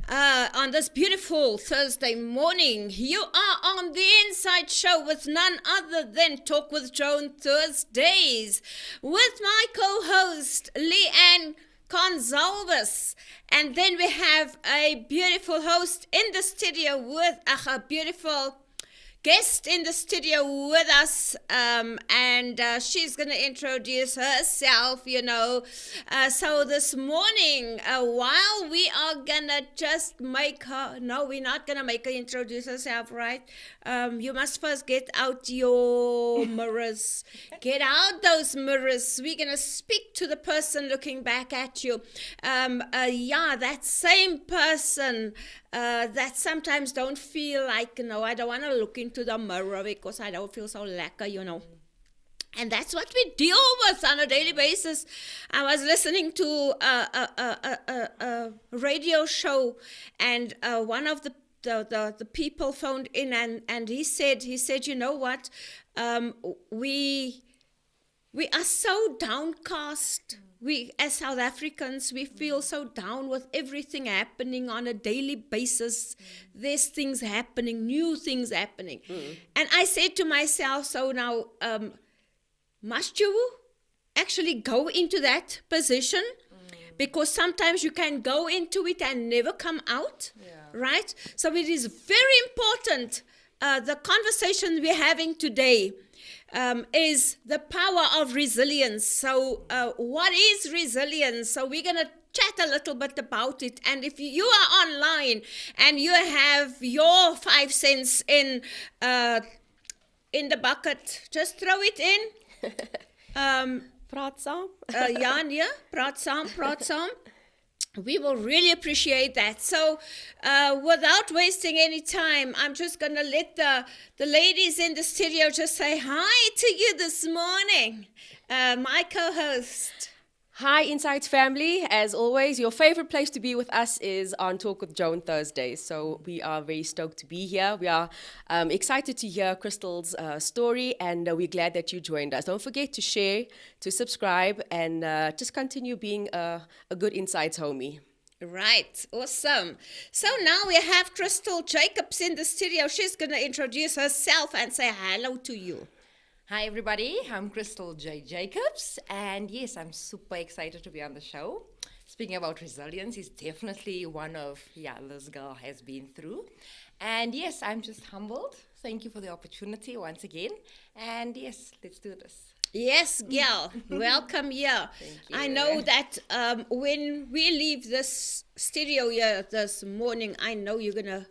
on this beautiful Thursday morning. You are on the Inside Show with none other than Talk with Joan Thursdays with my co-host Leanne Gonzalez. And then we have a beautiful host in the studio with a beautiful guest in the studio with us, and she's going to introduce herself, So this morning, while we are going to just make her, no, we're not going to make her introduce herself, right? You must first get out your mirrors. Get out those mirrors. We're going to speak to the person looking back at you. That same person that sometimes don't feel like, I don't want to look into the mirror because I don't feel so lacquer. And that's what we deal with on a daily basis. I was listening to a radio show, and one of the people phoned in, and he said, you know what, we are so downcast. We, as South Africans, we feel so down with everything happening on a daily basis. There's things happening, new things happening. And I said to myself, so now, must you actually go into that position? Because sometimes you can go into it and never come out, right? So it is very important, the conversation we're having today, is the power of resilience. So what is resilience? So we're going to chat a little bit about it. And if you are online and you have your 5 cents in the bucket, just throw it in. Praat saam. Praat saam. We will really appreciate that. So without wasting any time, I'm just going to let the ladies in the studio just say hi to you this morning. My co-host. Hi, Inside family. As always, your favorite place to be with us is on Talk with Joan Thursdays. So we are very stoked to be here. We are excited to hear Crystal's story, and we're glad that you joined us. Don't forget to share, to subscribe, and just continue being a good Insights homie. Right, awesome. So now we have Crystal Jacobs in the studio. She's going to introduce herself and say hello to you. Hi everybody, I'm Crystal J. Jacobs, and yes, I'm super excited to be on the show. Speaking about resilience is definitely one of, this girl has been through. And yes, I'm just humbled. Thank you for the opportunity once again. And yes, let's do this. Yes, girl, welcome here. Thank you. I know that when we leave this studio here this morning, I know you're gonna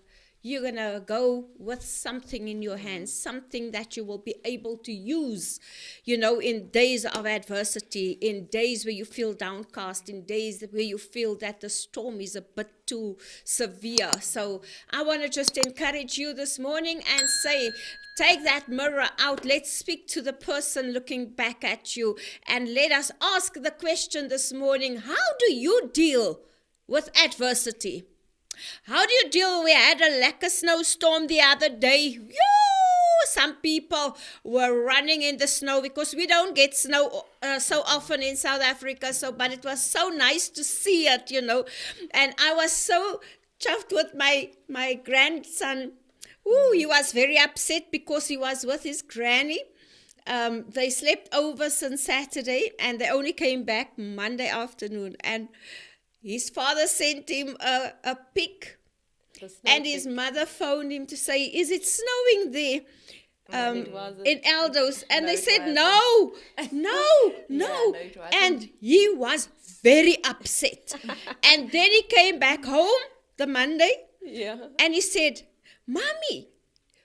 go with something in your hands, something that you will be able to use, in days of adversity, in days where you feel downcast, in days where you feel that the storm is a bit too severe. So I want to just encourage you this morning and say, take that mirror out. Let's speak to the person looking back at you, and let us ask the question this morning: how do you deal with adversity? How do you deal? We had a lekker snowstorm the other day. Some people were running in the snow because we don't get snow so often in South Africa. But it was so nice to see it, And I was so chuffed with my grandson. He was very upset because he was with his granny. They slept over since Saturday, and they only came back Monday afternoon. And his father sent him a pic, and his mother phoned him to say, is it snowing there in Eldos? And they said, no. And he was very upset. And then he came back home the Monday, and he said, Mommy,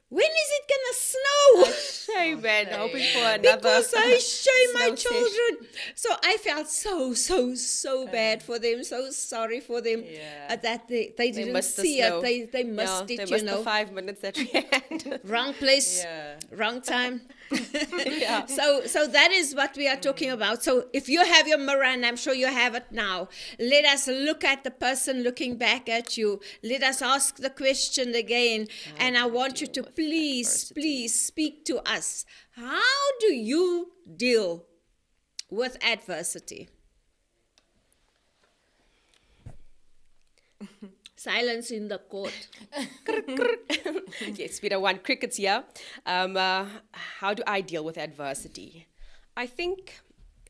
when is it gonna snow? Shame, man. Hoping for another. Because I shame my children. So I felt so bad for them. So sorry for them that they didn't see it. They missed it. They missed the 5 minutes that we had. Wrong place, wrong time. So that is what we are talking about. So if you have your mirror, and I'm sure you have it now, let us look at the person looking back at you. Let us ask the question again. And I want you to please speak to us. How do you deal with adversity? Silence in the court. Yes, we don't want crickets here. How do I deal with adversity? I think,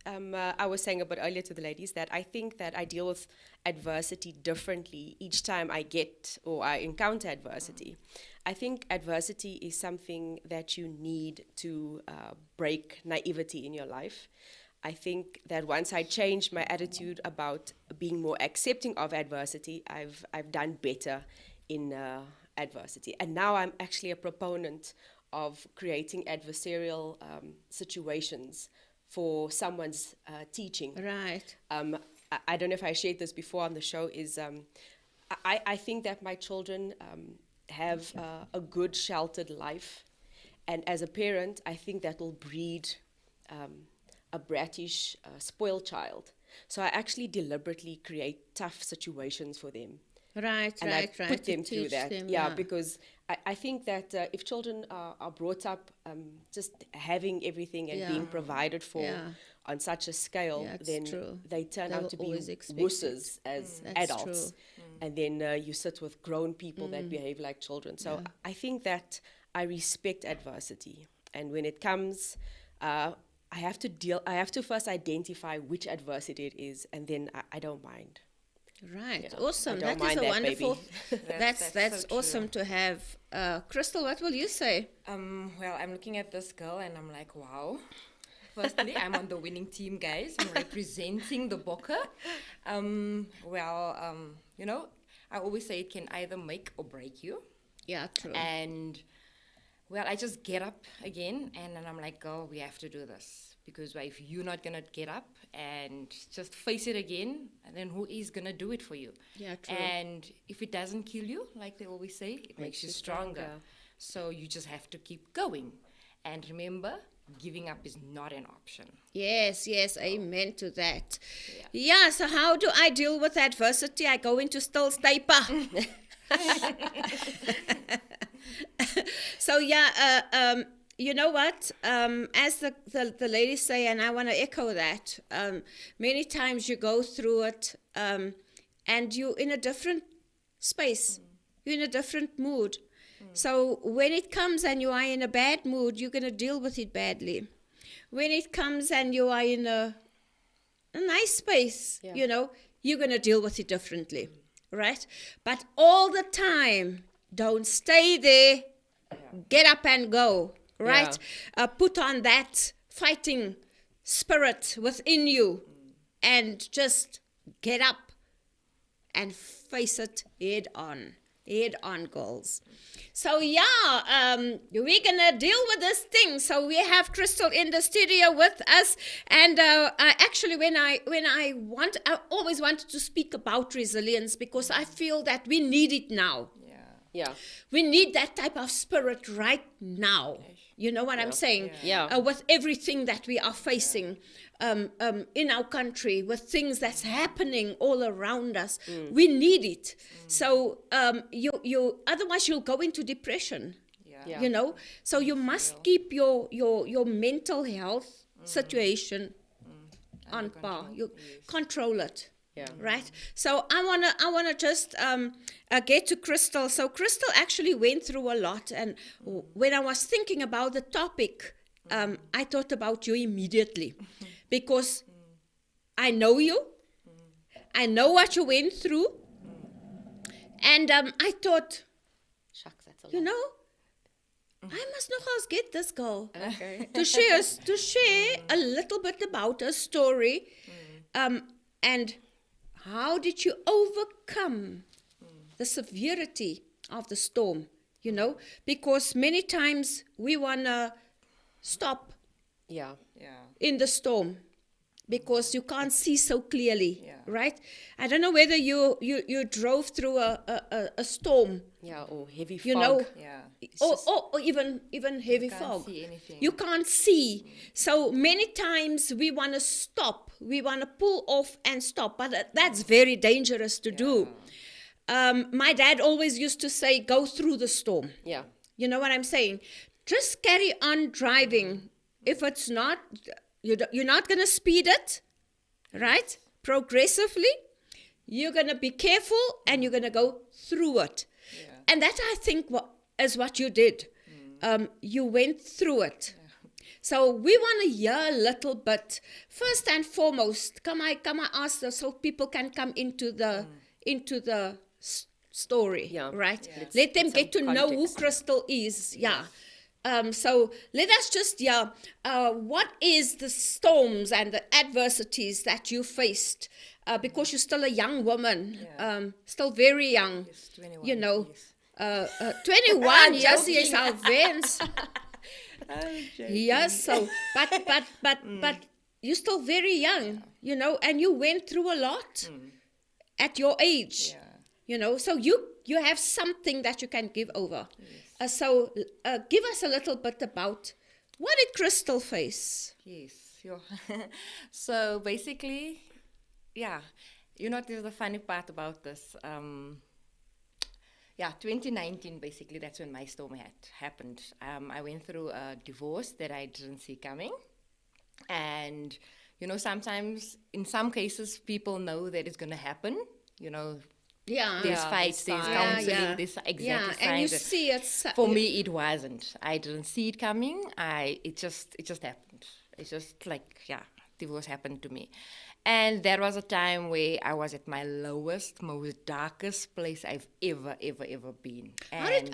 I was saying a bit earlier to the ladies that I think that I deal with adversity differently each time I get or I encounter adversity. I think adversity is something that you need to break naivety in your life. I think that once I changed my attitude about being more accepting of adversity, I've done better in adversity. And now I'm actually a proponent of creating adversarial situations for someone's teaching. Right. I don't know if I shared this before on the show, is I think that my children have a good sheltered life. And as a parent, I think that will breed a brattish, spoiled child. So I actually deliberately create tough situations for them. Right, And right, I right. put them to through teach that. them, Yeah, because I think that if children are brought up just having everything and Yeah. being provided for Yeah. on such a scale, Yeah, it's then true. they turn They out will to be always expect wusses as That's adults. true. And then you sit with grown people that behave like children. So I think that I respect adversity. And when it comes, I have to first identify which adversity it is, and then I don't mind. Right, Yeah, awesome. I don't That is mind a that, wonderful. baby. That's so true. awesome to have. Crystal, what will you say? Well, I'm looking at this girl and I'm like, wow. Firstly, I'm on the winning team, guys. I'm representing the Bokke. You know, I always say it can either make or break you. Yeah, true. And, well, I just get up again and then I'm like, girl, we have to do this. Because if you're not going to get up and just face it again, then who is going to do it for you? Yeah, true. And if it doesn't kill you, like they always say, it makes you stronger. So you just have to keep going. And remember, giving up is not an option. Yes, amen to that. Yeah, so how do I deal with adversity? I go into still staper. So you know what? As the ladies say, and I want to echo that, many times you go through it and you're in a different space. You're in a different mood. So when it comes and you are in a bad mood, you're going to deal with it badly. When it comes and you are in a nice space, you know, you're going to deal with it differently, right? But all the time, don't stay there. Get up and go, right? Put on that fighting spirit within you and just get up and face it head on. Head on, girls. So we're gonna deal with this thing. So we have Crystal in the studio with us, and actually, I always wanted to speak about resilience because I feel that we need it now. Yeah. We need that type of spirit right now. You know what I'm saying? Yeah. With everything that we are facing in our country, with things that's happening all around us, we need it. So you otherwise you'll go into depression. Yeah. You know, so you must keep your mental health situation on par. You control it. Yeah. Right. So I wanna just get to Crystal. So Crystal actually went through a lot, and when I was thinking about the topic, I thought about you immediately, because I know you, I know what you went through, and I thought, Shucks, that's a lot. you know, I must know how to get this girl Okay. to share a little bit about her story, and how did you overcome the severity of the storm, you know? Because many times we want to stop Yeah. in the storm because you can't see so clearly, Yeah. right? I don't know whether you drove through a storm, Yeah, or heavy fog. you know, Yeah. or even heavy Can't fog. see anything. You can't see. So many times we want to stop. We want to pull off and stop. But that's very dangerous to do. My dad always used to say, go through the storm. Yeah. You know what I'm saying? Just carry on driving. If it's not, you're not going to speed it, right? Progressively. You're going to be careful and you're going to go through it. Yeah. And that, I think, is what you did. You went through it. So we want to hear a little bit. First and foremost, come I ask this so people can come into the story, right? Yeah. Let them Some get to know who context. Crystal is. Yeah. So let us just what is the storms and the adversities that you faced? Because you're still a young woman, still very young. Yes, 21, You know, yes. 21 years, joking. yes, Alvens. Yes, so but you're still very young, you know, and you went through a lot at your age, you know. So you have something that you can give over. So give us a little bit about what did Crystal face? Yes, sure. So basically, there's the funny part about this. 2019, basically, that's when my storm had happened. I went through a divorce that I didn't see coming. And, sometimes, in some cases, people know that it's going to happen. There's fights, there's counseling, there's exactly signs. And you see it. For me, it wasn't. I didn't see it coming. It just happened. It's just divorce happened to me. And that was a time where I was at my lowest, most darkest place I've ever been. How did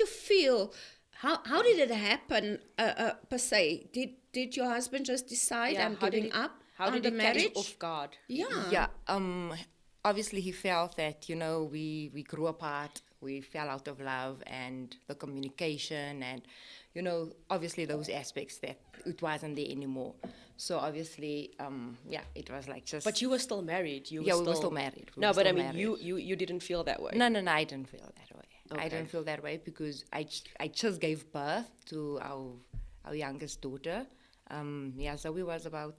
you feel? How did it happen per se? Did your husband just decide I'm giving up on the marriage? Catch you off guard? Yeah. Obviously, he felt that we grew apart. We fell out of love and the communication and, obviously those aspects that it wasn't there anymore. So obviously, it was like just... But you were still married. We were still married. You didn't feel that way. No, I didn't feel that way. Okay. I didn't feel that way because I just gave birth to our youngest daughter. So we was about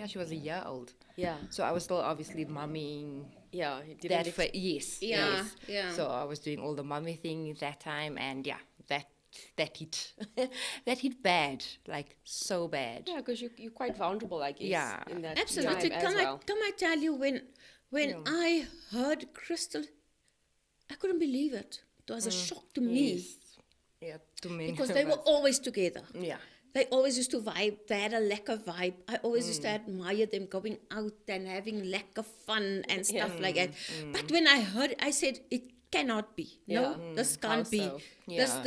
she was a year old. Yeah. So I was still obviously mumming. Yeah. Yes. Yeah. So I was doing all the mummy thing at that time, and that hit, that hit bad, like so bad. Yeah, because you're quite vulnerable, I guess. Yeah. In that Absolutely. time as well. Can I tell you when I heard Crystal, I couldn't believe it. It was a shock to me. Yes. Yeah, to me. Because they were always together. Yeah. They always used to vibe. They had a lack of vibe. I always used to admire them going out and having lack of fun and stuff like that. But when I heard it, I said, it cannot be. No, this can't be. So? Yeah.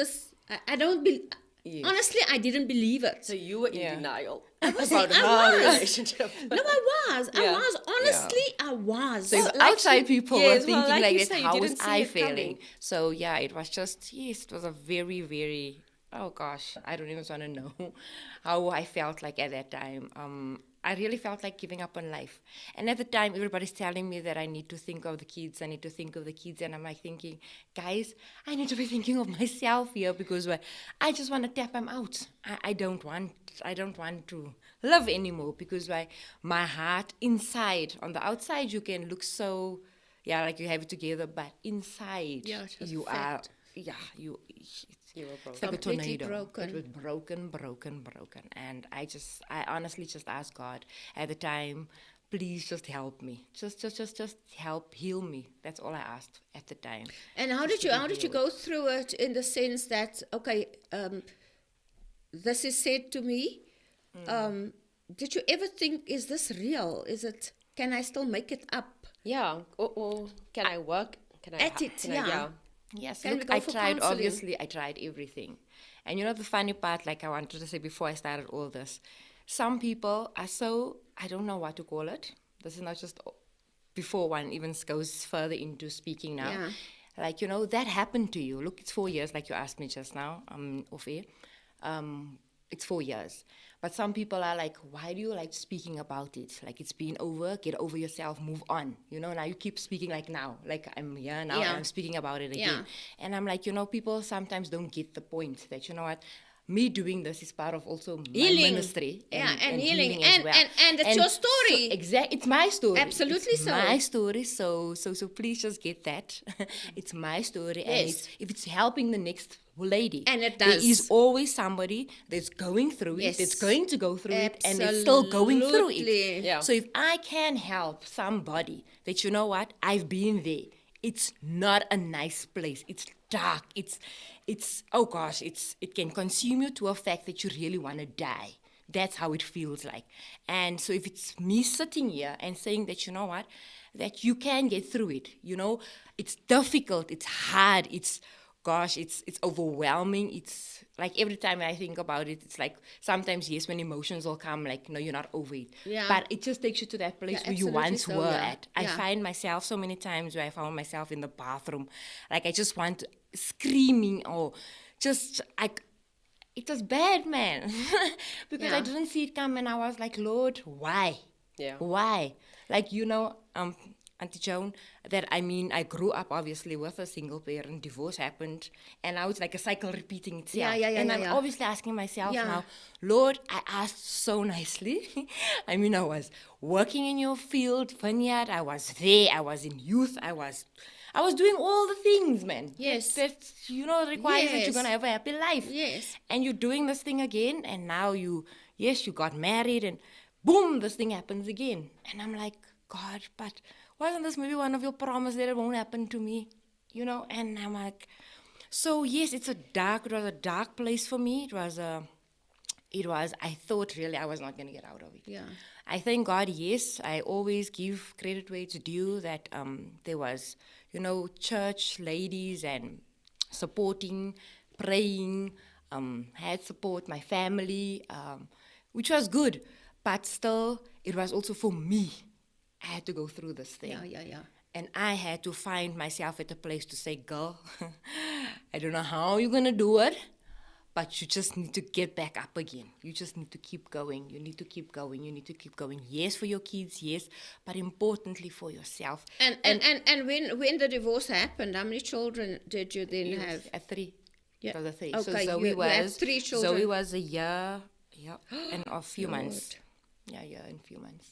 I don't believe. Yes. Honestly, I didn't believe it. So you were in denial was. about her relationship. No, I was. Yeah. Honestly, I was. So like outside people were yes, thinking well, like you that, say, you how didn't was see I it feeling? coming. So it was just, it was a very, very, oh gosh, I don't even want to know how I felt like at that time. I really felt like giving up on life. And at the time, everybody's telling me that I need to think of the kids, and I'm like thinking, guys, I need to be thinking of myself here because I just want to tap them out. I don't want to love anymore because my heart inside, on the outside, you can look so, like you have it together, but inside, you are, You were broken. it's like a Completely tornado. broken. It was broken. And I honestly just asked God at the time, please just help me. Just help heal me. That's all I asked at the time. And how did you go through it in the sense that, okay, this is said to me. Did you ever think, is this real? Can I still make it up? Yeah. Or can I work? Can I At it, can yeah. Yes, Can we look, go I for tried, counseling? obviously, I tried everything. And the funny part, like I wanted to say before I started all this, some people are so, I don't know what to call it. This is not just before one even goes further into speaking now. Yeah. Like, that happened to you. Look, it's 4 years, like you asked me just now, off air. It's 4 years. But some people are like, why do you like speaking about it? Like, it's been over, get over yourself, move on. Now you keep speaking like now. Like, I'm here now and I'm speaking about it again. Yeah. And I'm like, people sometimes don't get the point that, what, me doing this is part of also my Healing. ministry. And healing. as And- well. and it's your story. So, exactly. It's my story. Absolutely it's so. my story. So please just get that. It's my story. And Yes. if it's helping the next lady. And it There does. is always somebody that's going through Yes. it, that's going to go through it, and it's still going through Absolutely. it. Yeah. So if I can help somebody that, what, I've been there, it's not a nice place. It's dark. It's oh gosh, it can consume you to a fact that you really want to die. That's how it feels like. And so if it's me sitting here and saying that, you know what, that you can get through it, you know, it's difficult, it's hard, it's overwhelming. It's like every time I think about it, it's like sometimes, yes, when emotions will come, like, no, you're not over it. Yeah. But it just takes you to that place Yeah, where you absolutely once so, were yeah. at. I Yeah. find myself so many times where I found myself in the bathroom. Like, I just want screaming or just, like, it was bad, man. Because Yeah. I didn't see it come and I was like, Lord, why? Yeah. Why? Like, you know, Auntie Joan, that I mean, I grew up obviously with a single parent, divorce happened, and now it's like a cycle repeating itself. Yeah, and I'm yeah. obviously asking myself Yeah. now, Lord, I asked so nicely. I mean, I was working in your field, vineyard, I was there, I was in youth, I was doing all the things, man. Yes. That you know, requires that Yes. you're gonna have a happy life. Yes. And you're doing this thing again, and now you got married, and boom, this thing happens again. And I'm like, God, but wasn't this maybe one of your promises that it won't happen to me? You know, and I'm like, so yes, it was a dark place for me. I thought really I was not going to get out of it. Yeah. I thank God, yes, I always give credit where it's due that there was, you know, church ladies and supporting, praying, had support, my family, which was good. But still, it was also for me. I had to go through this thing. Yeah. And I had to find myself at a place to say, girl, I don't know how you're going to do it, but you just need to get back up again. You just need to keep going. You need to keep going. You need to keep going. Yes, for your kids, yes, but importantly for yourself. And when the divorce happened, how many children did you then have? At 3. Yeah. It was a 3. Okay, So Zoe you had 3 children. Zoe was a year, and a few months. Yeah, and a few months.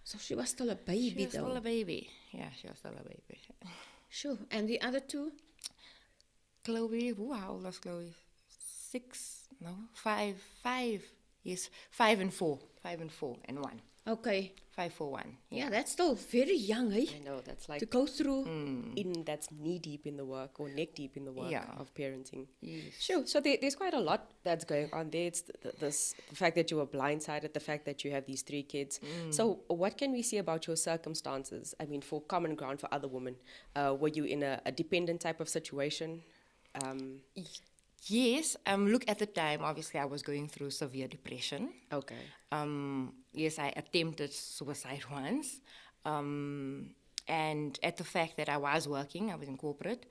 So she was still a baby, She was though. still a baby. Yeah, she was still a baby. Sure. And the other 2? Chloe, how old was Chloe? 6? No, 5. 5. Yes, 5 and 4. 5 and 4 and 1. Okay. 5, 4, 1. Yeah, that's still very young, eh? I know, that's like To go through. that's knee deep in the work or neck deep in the work Yeah. of parenting. Yes. Sure. So there's quite a lot that's going on there. It's the fact that you were blindsided, the fact that you have these 3 kids. So what can we say about your circumstances? I mean, for common ground for other women, were you in a dependent type of situation? Yes, look, at the time, obviously, I was going through severe depression. Okay. Yes, I attempted suicide once. And at the fact that I was working, I was in corporate,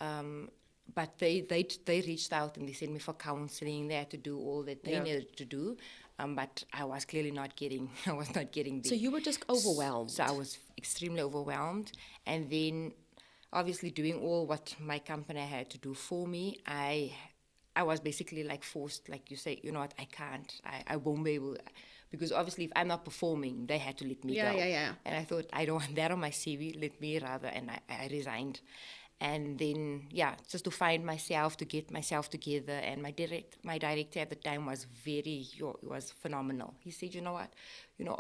but they reached out and they sent me for counseling. They had to do all that they needed to do, but I was clearly not getting. I was not getting there. So you were just overwhelmed. So I was extremely overwhelmed, and then obviously doing all what my company had to do for me, I was basically like forced, like you say, you know what, I can't, I won't be able, because obviously if I'm not performing, they had to let me go. Yeah. And I thought, I don't want that on my CV, let me rather, and I resigned. And then, just to find myself, to get myself together, and my director at the time was was phenomenal. He said, you know what,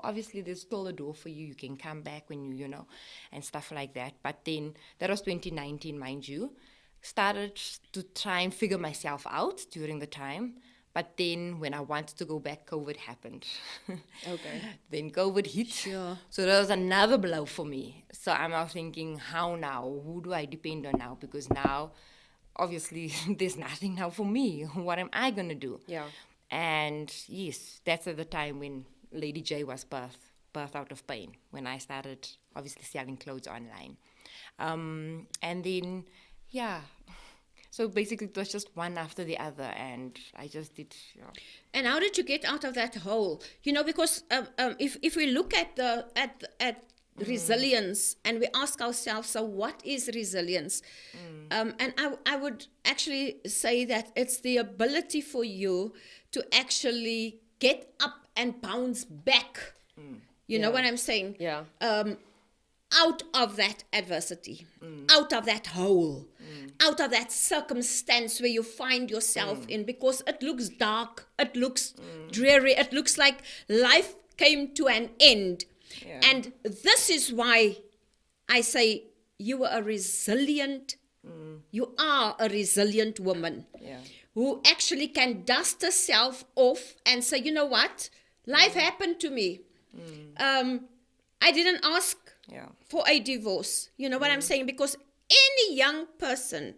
obviously there's still a door for you, you can come back when you and stuff like that. But then, that was 2019, mind you, started to try and figure myself out during the time. But then when I wanted to go back, COVID happened. Okay. Then COVID hit. Sure. So that was another blow for me. So I'm now thinking, how now? Who do I depend on now? Because now, obviously, there's nothing now for me. What am I going to do? Yeah. And yes, that's at the time when Lady J was birthed out of pain, when I started, obviously, selling clothes online. And then, so basically, it was just one after the other, and I just did. And how did you get out of that hole? Because if we look at resilience and we ask ourselves, so what is resilience? And I would actually say that it's the ability for you to actually get up and bounce back. You know what I'm saying? Yeah. Out of that adversity, out of that hole, out of that circumstance where you find yourself in, because it looks dark, it looks dreary, it looks like life came to an end. Yeah. And this is why I say you were a resilient, you are a resilient woman Yeah. who actually can dust herself off and say, you know what, life happened to me. I didn't ask Yeah. for a divorce. You know what I'm saying? Because any young person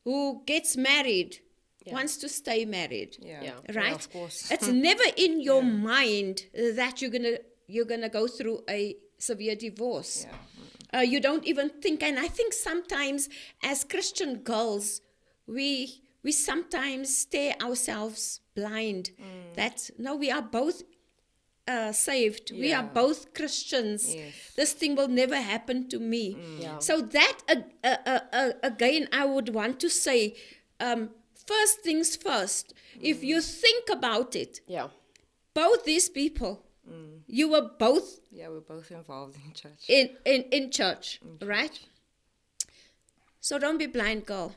who gets married wants to stay married. Yeah. Yeah. Right? Of course. It's never in your mind that you're gonna go through a severe divorce. Yeah. You don't even think, and I think sometimes as Christian girls, we sometimes stare ourselves blind. That no, we are both saved. We are Yeah. both Christians. Yes. This thing will never happen to me. Yeah. So that again, I would want to say, first things first. If you think about it, Yeah. both these people, you were both Yeah, we're both involved in church. in church, right? So don't be blind, girl.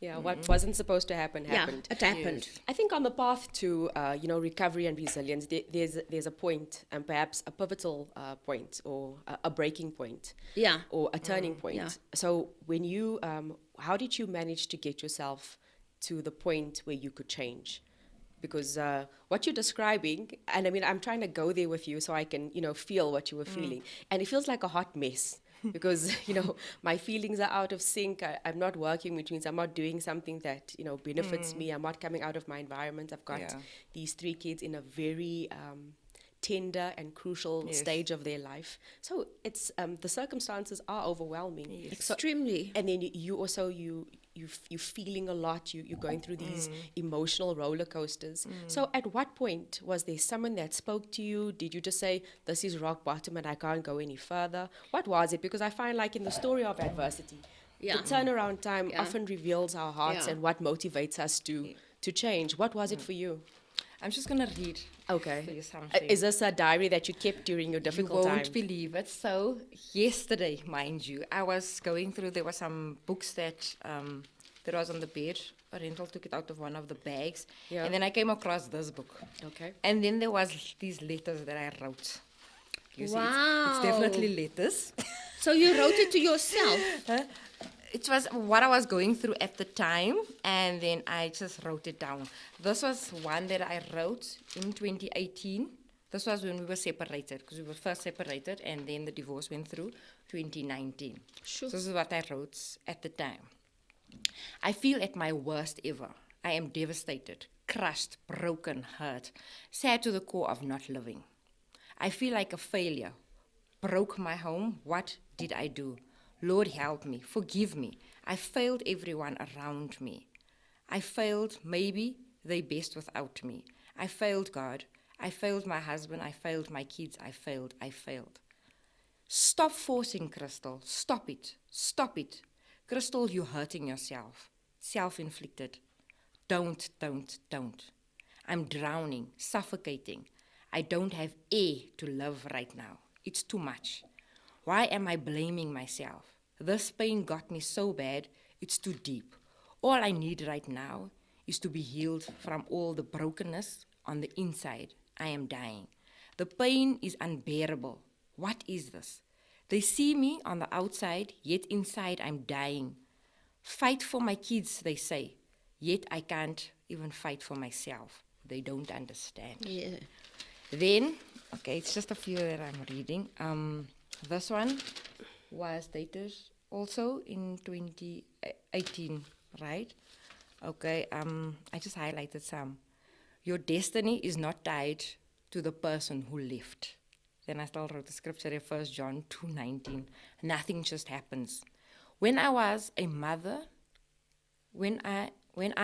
Yeah, what wasn't supposed to happen happened. Yeah, it happened. Yes. I think on the path to recovery and resilience, there's a point, and perhaps a pivotal point, or a breaking point, Yeah. or a turning point. Yeah. So when you, how did you manage to get yourself to the point where you could change? Because what you're describing, and I mean, I'm trying to go there with you so I can, feel what you were feeling, and it feels like a hot mess. Because my feelings are out of sync. I'm not working, which means I'm not doing something that benefits me. I'm not coming out of my environment. I've got these 3 kids in a very tender and crucial stage of their life. So it's the circumstances are overwhelming. Yes. Extremely. And then you also you're feeling a lot. You're going through these emotional roller coasters. So at what point was there someone that spoke to you? Did you just say, this is rock bottom and I can't go any further? What was it? Because I find like in the story of adversity, Yeah. the turnaround time Yeah. often reveals our hearts Yeah. and what motivates us to change. What was it for you? I'm just going to read Okay. for you something. Is this a diary that you kept during your You difficult won't time? believe it. So yesterday, mind you, I was going through, there were some books that was on the bed. A rental took it out of one of the bags. Yeah. And then I came across this book. Okay. And then there was these letters that I wrote. You see, Wow. it's definitely letters. So you wrote it to yourself. It was what I was going through at the time, and then I just wrote it down. This was one that I wrote in 2018. This was when we were separated, because we were first separated, and then the divorce went through 2019. Sure. So this is what I wrote at the time. I feel at my worst ever. I am devastated, crushed, broken, hurt, sad to the core of not living. I feel like a failure. Broke my home. What did I do? Lord, help me. Forgive me. I failed everyone around me. I failed maybe they best without me. I failed God. I failed my husband. I failed my kids. I failed. Stop forcing, Crystal. Stop it. Stop it. Crystal, you're hurting yourself. Self-inflicted. Don't. I'm drowning, suffocating. I don't have air to live right now. It's too much. Why am I blaming myself? This pain got me so bad, it's too deep. All I need right now is to be healed from all the brokenness on the inside. I am dying. The pain is unbearable. What is this? They see me on the outside, yet inside I'm dying. Fight for my kids, they say, yet I can't even fight for myself. They don't understand. Yeah. Then, okay, it's just a few that I'm reading. This one was dated also in 2018, right? Okay, I just highlighted some. Your destiny is not tied to the person who left. Then I still wrote the scripture in 1 John 2:19. Nothing just happens. When I was a mother, when I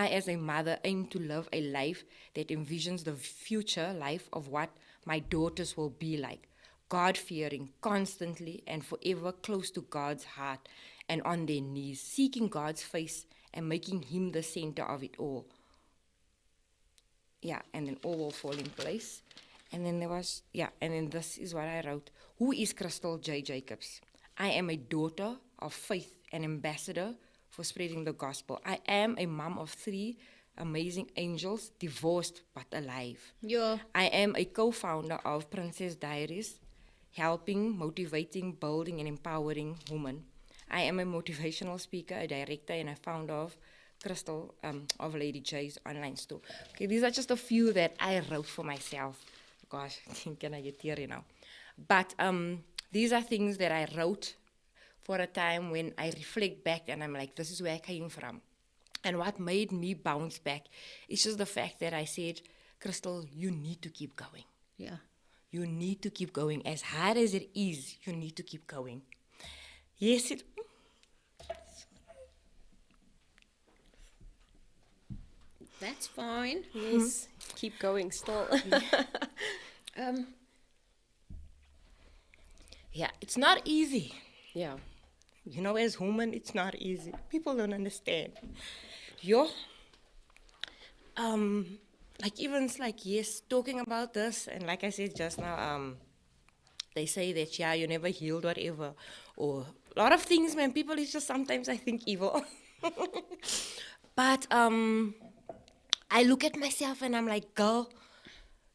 as a mother aim to live a life that envisions the future life of what my daughters will be like, God-fearing, constantly and forever close to God's heart and on their knees, seeking God's face and making Him the center of it all. Yeah, and then all will fall in place. And then and then this is what I wrote. Who is Crystal J. Jacobs? I am a daughter of faith, an ambassador for spreading the gospel. I am a mom of 3 amazing angels, divorced but alive. Yeah. I am a co-founder of Princess Diaries, helping, motivating, building, and empowering women. I am a motivational speaker, a director, and a founder of Crystal, of Lady J's online store. Okay, these are just a few that I wrote for myself. Gosh, can I get teary now? But these are things that I wrote for a time when I reflect back and I'm like, this is where I came from. And what made me bounce back is just the fact that I said, Crystal, you need to keep going. Yeah. You need to keep going. As hard as it is, you need to keep going. Yes, it. That's fine. Yes, keep going still. Yeah, it's not easy. Yeah. You know, as women, it's not easy. People don't understand. Yo, like even it's like, yes, talking about this, and like I said just now, they say that, yeah, you never healed, whatever, or a lot of things, man, people is just sometimes, I think, evil. But I look at myself and I'm like, girl,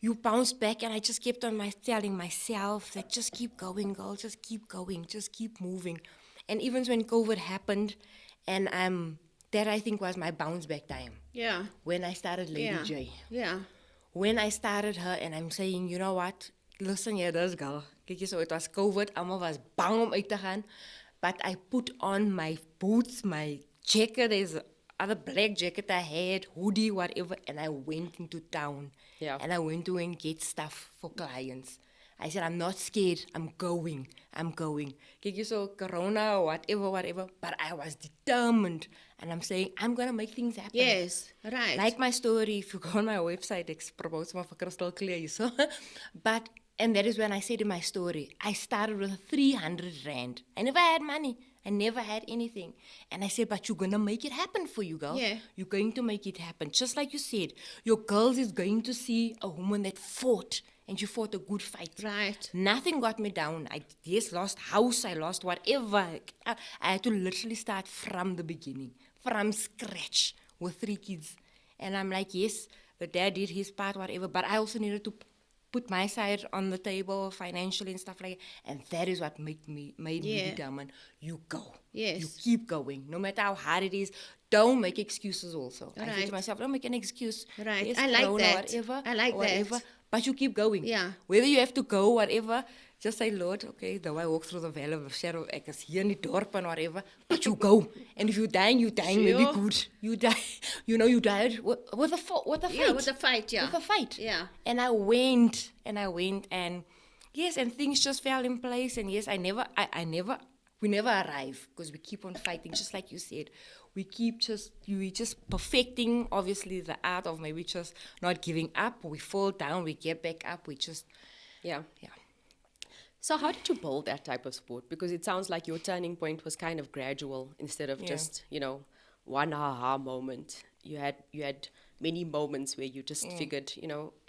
you bounced back, and I just kept on telling myself that just keep going, girl, just keep going, just keep moving. And even when COVID happened, and that I think was my bounce back time. Yeah. When I started Lady Yeah. J. Yeah. When I started her, and I'm saying, you know what? Listen here, this girl. Kijk, so it was COVID. Almal was bang om uit te gaan. But I put on my boots, my jacket. There's other black jacket I had, hoodie, whatever. And I went into town. Yeah. And I went to and get stuff for clients. I said, I'm not scared. I'm going. Kijk, so corona or whatever. But I was determined. And I'm saying, I'm going to make things happen. Yes. Right. Like my story, if you go on my website, it promotes my Crystal Clear. So. And that is when I said in my story, I started with 300 Rand. I never had money. I never had anything. And I said, but you're going to make it happen for you, girl. Yeah. You're going to make it happen. Just like you said, your girls is going to see a woman that fought, and you fought a good fight. Right. Nothing got me down. I lost house, I lost whatever. I had to literally start from the beginning, from scratch, with 3 kids. And I'm like, yes, the dad did his part, whatever, but I also needed to put my side on the table financially and stuff like that. And that is what made me determined. You go. Yes. You keep going. No matter how hard it is, don't make excuses also. I said Right. to myself, don't make an excuse. Right. Yes, I like corona, that. Whatever, I like whatever, that. But you keep going. Yeah. Whether you have to go, whatever, just say, Lord, okay, though I walk through the valley of the shadow, I can see any dorp and whatever, but you go. And if you're dying maybe Sure. good. You die, you died with a fight. Yeah, with a fight, yeah. With a fight. Yeah. And I went, and yes, and things just fell in place. And yes, we never arrive, because we keep on fighting, just like you said. We just perfecting, obviously, the art of maybe just not giving up. We fall down, we get back up, Yeah. yeah. So how did you build that type of sport? Because it sounds like your turning point was kind of gradual instead of Yeah. just, one aha moment. You had many moments where you just figured,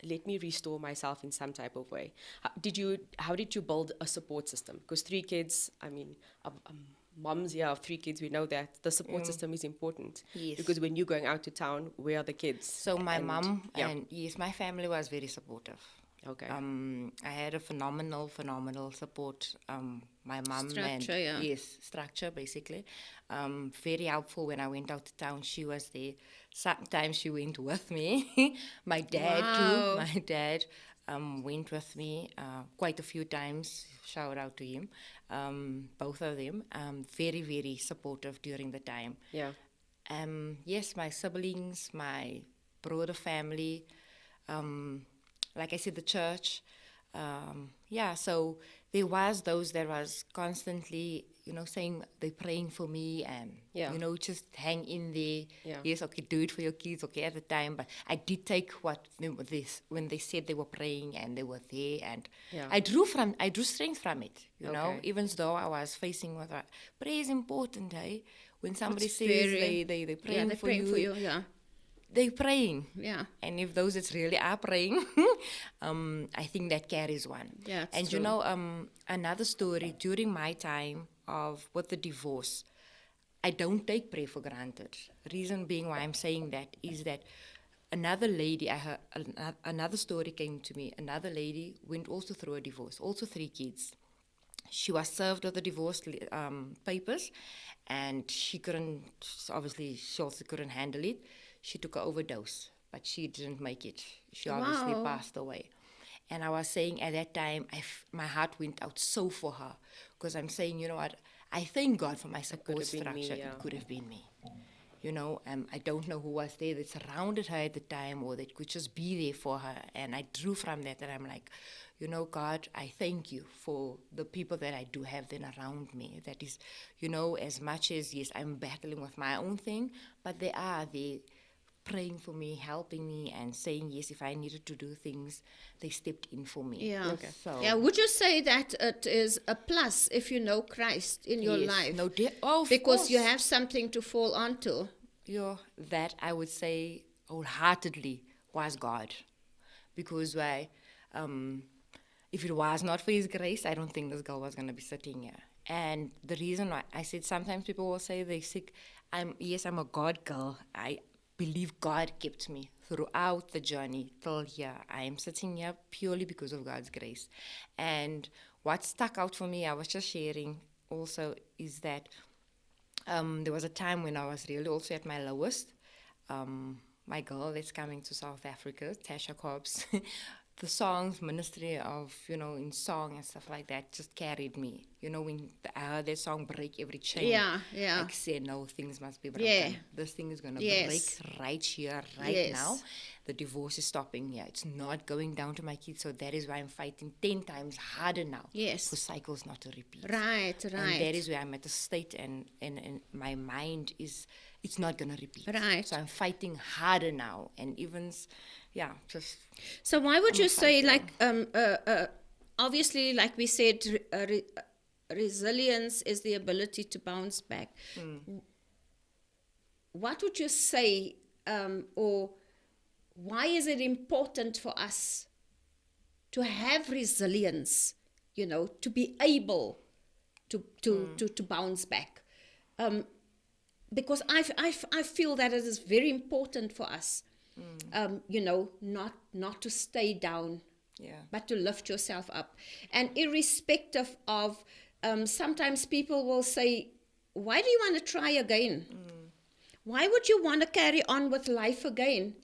let me restore myself in some type of way. How did you build a support system? Because 3 kids, moms of 3 kids, we know that the support system is important. Yes. Because when you're going out to town, where are the kids? So my mom yeah. and yes, my family was very supportive. Okay. I had a phenomenal support. My mom Structure, and yeah. yes, structure basically. Very helpful when I went out to town. She was there. Sometimes she went with me. My dad Wow. too. My dad went with me quite a few times. Shout out to him. Both of them. Very, very supportive during the time. Yeah. Yes, my siblings, my broader family, like I said, the church. So there was those that was constantly, saying they're praying for me and, just hang in there. Yeah. Yes, okay, do it for your kids, okay, at the time. But I did take when they said they were praying and they were there, and Yeah. I drew strength from it, you know, Okay. even though I was facing with prayer is important, hey? When somebody It's says very- they're Yeah, praying, they're for, praying you, for you, yeah. they're praying. Yeah. And if those that really are praying, I think that carries one. Yeah, it's and true. another story during my time with the divorce, I don't take prayer for granted. Reason being why I'm saying that is that another lady, I heard another story came to me. Another lady went also through a divorce, also 3 kids. she was served with the divorce papers, and she couldn't, obviously, she also couldn't handle it. She took an overdose, but she didn't make it. She obviously Wow. passed away. And I was saying at that time, my heart went out so for her, because I'm saying, you know what, I thank God for my support have been me, structure. yeah. It could have been me. You know, I don't know who was there that surrounded her at the time or that could just be there for her. And I drew from that, and I'm like, you know, God, I thank you for the people that I do have then around me. That is, you know, as much as, yes, I'm battling with my own thing, but they are there praying for me, helping me, and saying, yes, if I needed to do things, they stepped in for me. Yeah. Okay. So, Yeah. Would you say that it is a plus if you know Christ in your yes, life? no, of Because you course. have something to fall onto. That I would say wholeheartedly was God. Because why? If it was not for His grace, I don't think this girl was going to be sitting here. And the reason why I said sometimes people will say they're sick, I'm a God girl. I believe God kept me throughout the journey till here. I am sitting here purely because of God's grace. And what stuck out for me, I was just sharing also, is that there was a time when I was really also at my lowest. My girl that's coming to South Africa, Tasha Cobbs, the songs, ministry of, you know, in song and stuff like that just carried me. You know, when I heard that song, Break Every Chain. Yeah, yeah. I said, no, things must be broken. Yeah. This thing is going to Yes. break right here, right Yes. now. The divorce is stopping here. It's not going down to my kids. So that is why I'm fighting 10 times harder now. Yes. For cycles not to repeat. Right, And right. that is where I'm at a state, and my mind is, it's not going to repeat. Right. So I'm fighting harder now. And even, just. So why would I'm you say, fighting. like, obviously, like we said, resilience is the ability to bounce back. What would you say, or why is it important for us to have resilience, you know, to be able to bounce back? Because I feel that it is very important for us, you know, not to stay down, Yeah. but to lift yourself up. And irrespective of, sometimes people will say, why do you want to try again? Why would you want to carry on with life again?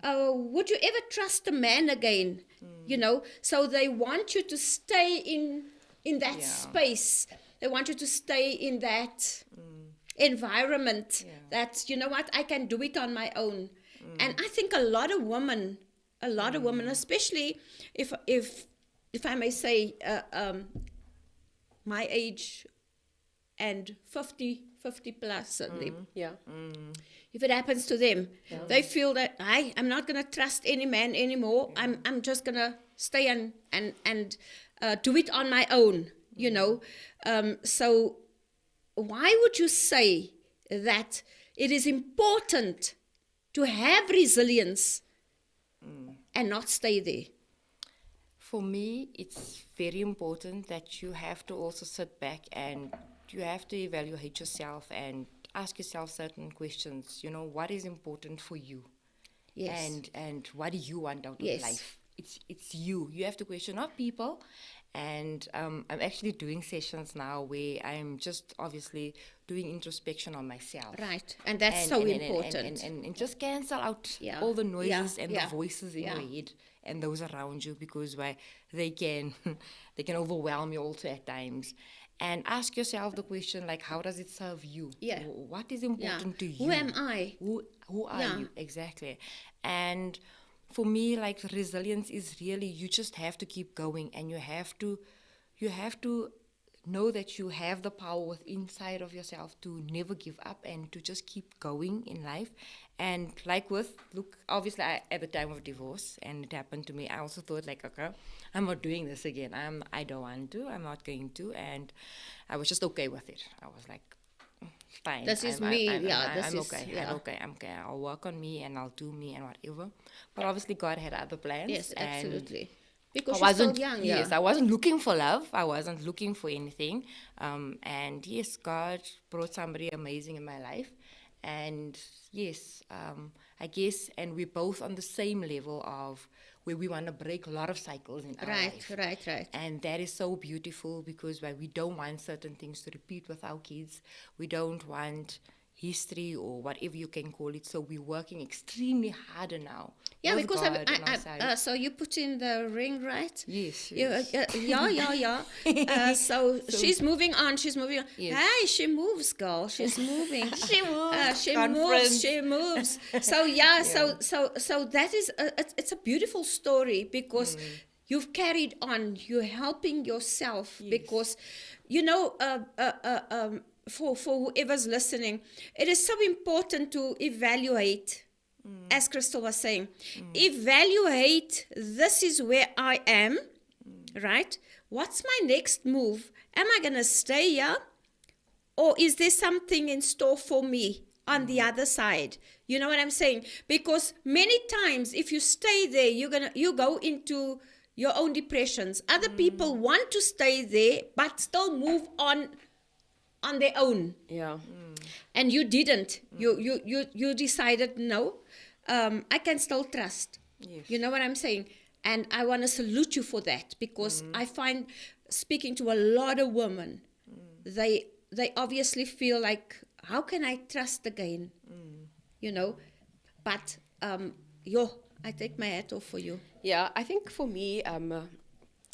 Would you ever trust a man again? You know, so they want you to stay in that Yeah. space. They want you to stay in that environment, Yeah. that, you know what, I can do it on my own. And I think a lot of women, especially if I may say, my age and 50 plus, and Yeah. if it happens to them, they feel that I'm not going to trust any man anymore. I'm just going to stay and do it on my own, you know. So why would you say that it is important to have resilience and not stay there? For me, it's very important that you have to also sit back and you have to evaluate yourself and ask yourself certain questions. You know, what is important for you? Yes. And what do you want out Yes. of life? It's you. You have to question, not people. And I'm actually doing sessions now where I'm just obviously doing introspection on myself. Right. And that's so important. And just cancel out Yeah. all the noises Yeah. and Yeah. the voices in Yeah. your head and those around you, because they can they can overwhelm you also at times. And ask yourself the question, like, how does it serve you? Yeah. What is important to you? Who am I? Who are Yeah. you? Exactly. And for me, like, resilience is really, you just have to keep going, and you have to know that you have the power inside of yourself to never give up and to just keep going in life. And like obviously at the time of divorce, and it happened to me, I also thought, like, okay, I'm not doing this again. I don't want to. I'm not going to. And I was just okay with it. I was like, fine. This is I'm me. okay. Yeah. I'm okay. I'll work on me and I'll do me and whatever. But obviously God had other plans. Yes, and absolutely. Because I you're still wasn't, young. yes, Yeah. I wasn't looking for love. I wasn't looking for anything. And yes, God brought somebody amazing in my life. And yes, I guess, and we're both on the same level of where we want to break a lot of cycles in our life. Right. And that is so beautiful because we don't want certain things to repeat with our kids. We don't want history or whatever you can call it. So we're working extremely harder now. Yeah, with because God on our side. so you put in the ring, right? Yes. So she's moving on. Yes. Hey, she moves, girl. She's moving. She moves. She moves. So yeah, so that is it's a beautiful story because you've carried on. You're helping yourself because, for whoever's listening, it is so important to evaluate. As Crystal was saying, evaluate, this is where I am, right? What's my next move? Am I going to stay here? Or is there something in store for me on the other side? You know what I'm saying? Because many times if you stay there, you go into your own depressions. Other people want to stay there, but still move on their own. Yeah. And you didn't. You decided, no, I can still trust. Yes. You know what I'm saying? And I want to salute you for that because I find speaking to a lot of women, they obviously feel like, how can I trust again? But I take my hat off for you. Yeah, I think for me,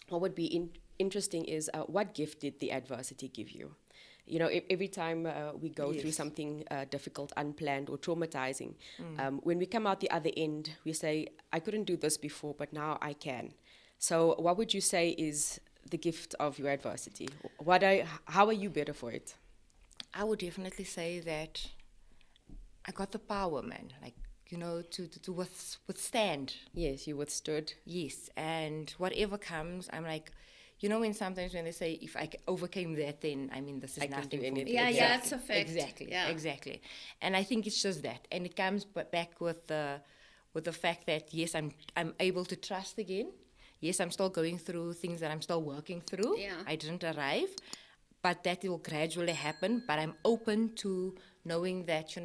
what would be interesting is what gift did the adversity give you? Every time we go through something difficult, unplanned, or traumatizing, when we come out the other end, we say, I couldn't do this before, but now I can. So what would you say is the gift of your adversity? How are you better for it? I would definitely say that I got the power, man, to withstand. Yes, you withstood. Yes, and whatever comes, I'm like, when sometimes when they say, if I overcame that, then, this is nothing for me. Yeah, it's a fact. Exactly. And I think it's just that. And it comes back with the fact that, yes, I'm able to trust again. Yes, I'm still going through things that I'm still working through. Yeah. I didn't arrive. But that will gradually happen. But I'm open to knowing that,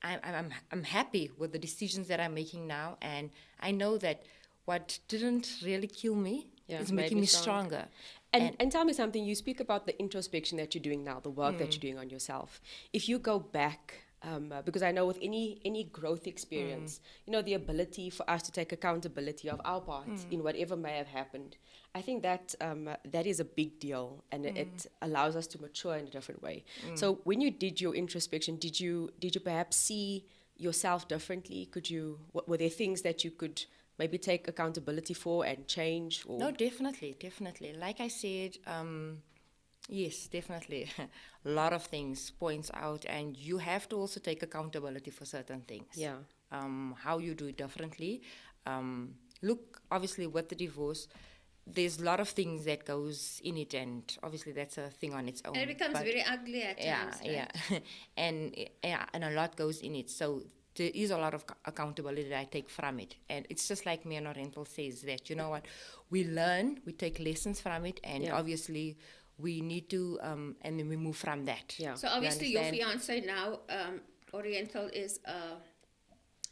I'm happy with the decisions that I'm making now. And I know that what didn't really kill me, it's making me stronger. And tell me something, you speak about the introspection that you're doing now, the work that you're doing on yourself. If you go back, because I know with any growth experience, the ability for us to take accountability of our parts in whatever may have happened, I think that that is a big deal, and it allows us to mature in a different way. So when you did your introspection, did you perhaps see yourself differently? Were there things that you could maybe take accountability for and change? Or? No, definitely. Like I said, yes, definitely. A lot of things points out, and you have to also take accountability for certain things. Yeah. How you do it differently. Look, obviously, with the divorce, there's a lot of things that goes in it, and obviously that's a thing on its own. And it becomes very ugly at times. Right? and a lot goes in it. So there is a lot of accountability that I take from it. And it's just like me and Oriental says that, you know what, we learn, we take lessons from it, and obviously we need to, and then we move from that. Yeah. So obviously your fiance now, Oriental, is,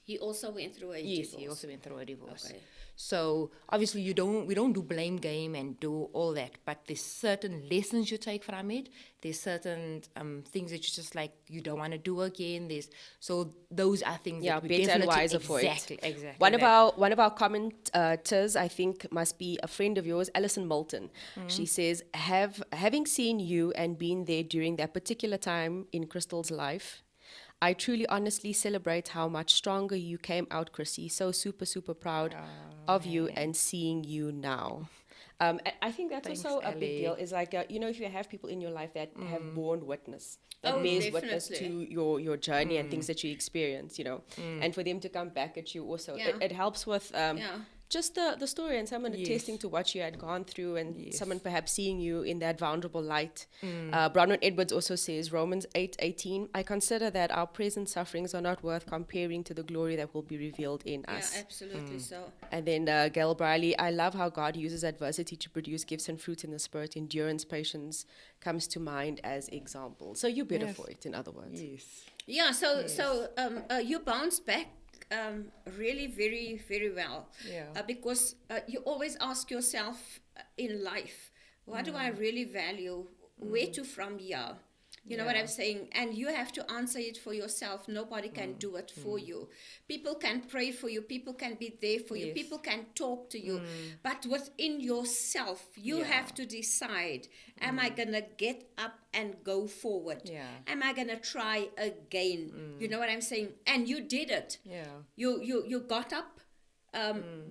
he also went through a divorce. Yes, he also went through a divorce. Okay. So obviously we don't do blame game and do all that, but there's certain lessons you take from it. There's certain things that you just you don't want to do again. So those are things that we better and definitely wiser for it. Exactly. One of our commenters, I think, must be a friend of yours, Alison Moulton. She says, having seen you and been there during that particular time in Crystal's life, I truly, honestly celebrate how much stronger you came out, Chrissy. So super, super proud of you and seeing you now. And I think that's also a big deal. Is if you have people in your life that have borne witness, that bears witness to your journey and things that you experience, and for them to come back at you also, it helps with just the story and someone Yes. attesting to what you had gone through and Yes. someone perhaps seeing you in that vulnerable light. Bronwyn Edwards also says, Romans 8:18, I consider that our present sufferings are not worth comparing to the glory that will be revealed in Yeah, us. absolutely so. And then Gail Briley, I love how God uses adversity to produce gifts and fruit in the spirit. Endurance, patience comes to mind as examples. So you're better Yes. for it, in other words. Yes. Yeah, so you bounced back really very, very well. Yeah. Because you always ask yourself in life, what do I really value? Where to from here? You know what Yeah. I'm saying? And you have to answer it for yourself. Nobody can do it for you. People can pray for you. People can be there for you. Yes. People can talk to you. But within yourself, you Yeah. have to decide, am I going to get up and go forward? Yeah. Am I going to try again? You know what I'm saying? And you did it. Yeah. You got up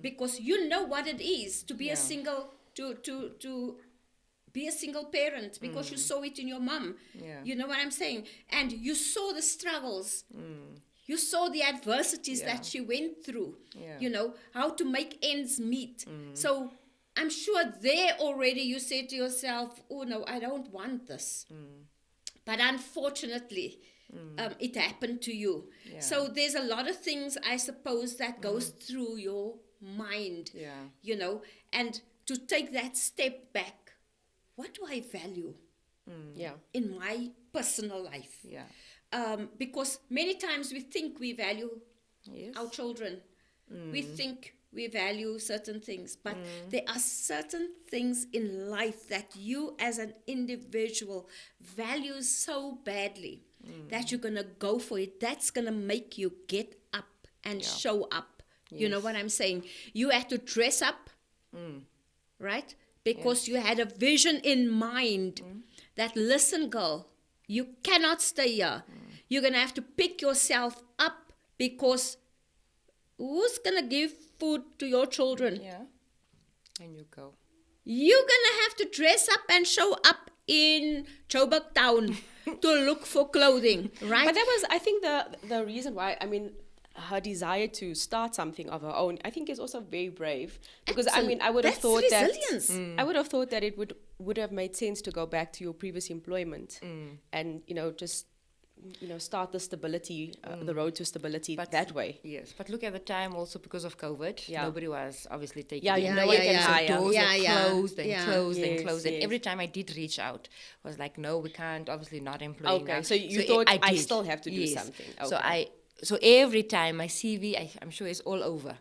because you know what it is to be Yeah. a single, to be a single parent, because you saw it in your mom. Yeah. You know what I'm saying? And you saw the struggles. You saw the adversities Yeah. that she went through. Yeah. You know, how to make ends meet. So I'm sure there already you said to yourself, oh no, I don't want this. But unfortunately, it happened to you. Yeah. So there's a lot of things, I suppose, that goes through your mind. Yeah. You know, and to take that step back, what do I value Yeah. in my personal life? Yeah. Because many times we think we value Yes. our children. We think we value certain things, but there are certain things in life that you as an individual value so badly that you're going to go for it. That's going to make you get up and show up. You know Yes. what I'm saying? You have to dress up, right? Because you had a vision in mind that, listen, girl, you cannot stay here. You're going to have to pick yourself up, because who's going to give food to your children? Yeah. And you go. You're going to have to dress up and show up in Joburg town to look for clothing, right? But that was, I think, the reason why, I mean, her desire to start something of her own, I think, is also very brave. Because I mean, I would have That's thought resilience. I would have thought that it would have made sense to go back to your previous employment and just start the stability, the road to stability that way. Yes, but look at the time also, because of COVID, Yeah. nobody was obviously taking Yeah, it. yeah, No one yeah, can yeah, so yeah. doors Yeah, were yeah, closed and yeah. closed and Yes, closed. yes. And every time I did reach out, was like, no, we can't, obviously not employ Okay, now. so you thought, I did. still have to do Yes. something. So Okay. so every time my CV, I'm sure it's all over.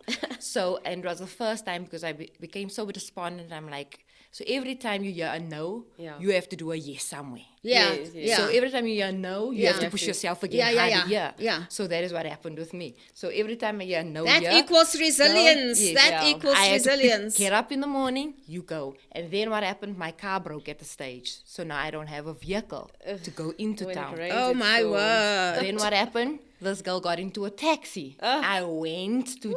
And it was the first time, because I became so despondent. I'm like, so every time you hear a no, Yeah. you have to do a yes somewhere. Yeah, Yes, yes. yeah. So every time you hear no, you Yeah. have to push yourself again Yeah, yeah, harder. yeah, yeah. So that is what happened with me. So every time I hear no, That here, equals resilience. yes. That Yeah. equals I had to resilience. get up in the morning, you go. And then what happened? My car broke at the stage. So now I don't have a vehicle to go into When it town. rains, Oh it my storms. word. Then what happened? This girl got into a taxi. I went to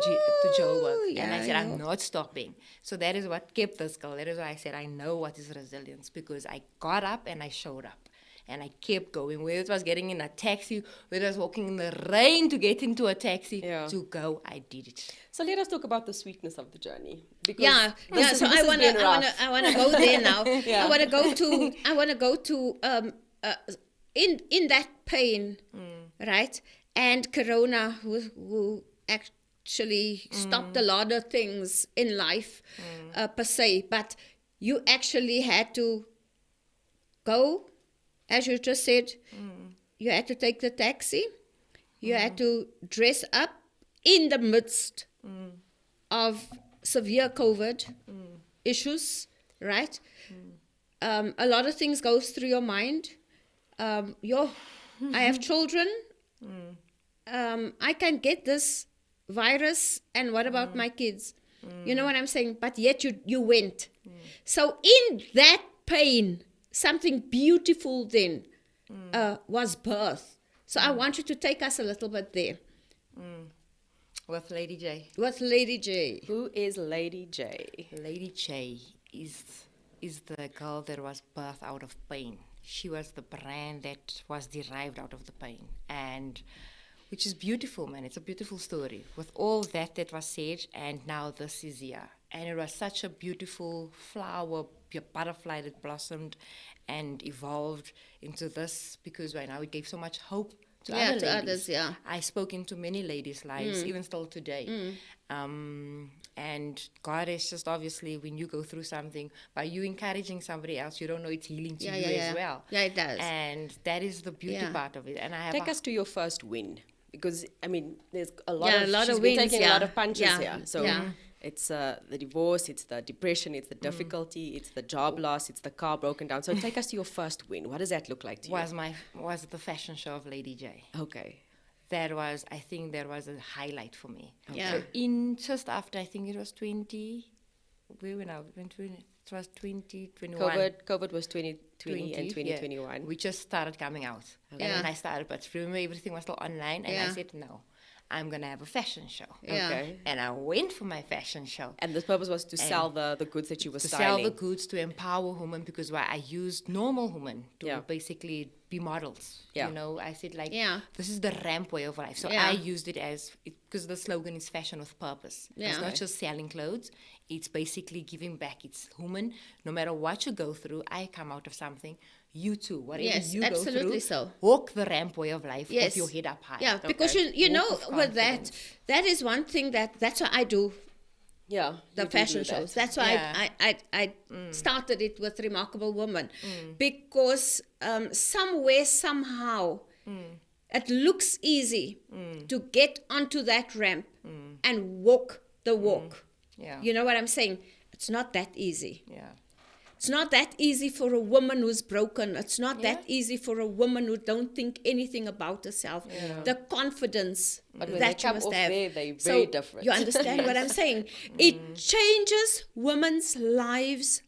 Joburg, and I yeah, said, I'm yeah. not stopping. So that is what kept this girl. That is why I said, I know what is resilience, because I got up and I showed up. And I kept going, whether it was getting in a taxi, whether it was walking in the rain to get into a taxi, Yeah. to go, I did it. So let us talk about the sweetness of the journey. Because Yeah, this yeah. is- So this has been rough. I wanna go there now. Yeah. I wanna go to in that pain, right? And Corona, who actually stopped a lot of things in life, per se. But you actually had to go, as you just said. You had to take the taxi. You had to dress up in the midst of severe COVID issues, right? A lot of things goes through your mind. I have children. I can get this virus, and what about my kids? You know what I'm saying? But yet you went. So in that pain, something beautiful then was birth. So I want you to take us a little bit there With Lady J. with Lady J. Who is Lady J? Lady J is the girl that was birthed out of pain. She was the brand that was derived out of the pain. And which is beautiful, man. It's a beautiful story with all that was said, and now this is here. And it was such a beautiful flower, butterfly that blossomed and evolved into this, because right now it gave so much hope to other ladies. Others, yeah. I spoke into many ladies' lives, even still today. And God is just obviously, when you go through something, by you encouraging somebody else, you don't know it's healing to you as well. Yeah, it does. And that is the beauty part of it. And I have Take us to your first win, because I mean, there's a lot of she's been wins, taking a lot of punches here. So it's the divorce, it's the depression, it's the difficulty, it's the job loss, it's the car broken down. So take us to your first win. What does that look like to you? Was the fashion show of Lady J. Okay. I think that was a highlight for me. Yeah. So in just after, I think it was 20, where were now? It was 2021. COVID was 2020 and 2021. Yeah. We just started coming out. Okay. And then I started, but remember everything was still online, and I said, no, I'm going to have a fashion show. Yeah. Okay. And I went for my fashion show. And the purpose was to sell the goods that you were to styling. sell the goods, to empower women, because I used normal women to basically be models. Yeah. You know, I said this is the ramp way of life. So Yeah. I used it because the slogan is fashion with purpose. Yeah. It's not just selling clothes. It's basically giving back. It's women, no matter what you go through, I come out of something. You too, whatever you go through, walk the ramp way of life with your head up high. Yeah, because you know, with that is one thing that's what I do. Yeah, the fashion shows. That's why I started it with Remarkable Woman, because somewhere, somehow, it looks easy to get onto that ramp and walk the walk. Yeah. You know what I'm saying? It's not that easy. Yeah. It's not that easy for a woman who's broken. It's not that easy for a woman who don't think anything about herself. Yeah. The confidence that you must have. There, they're very different. You understand what I'm saying? It changes women's lives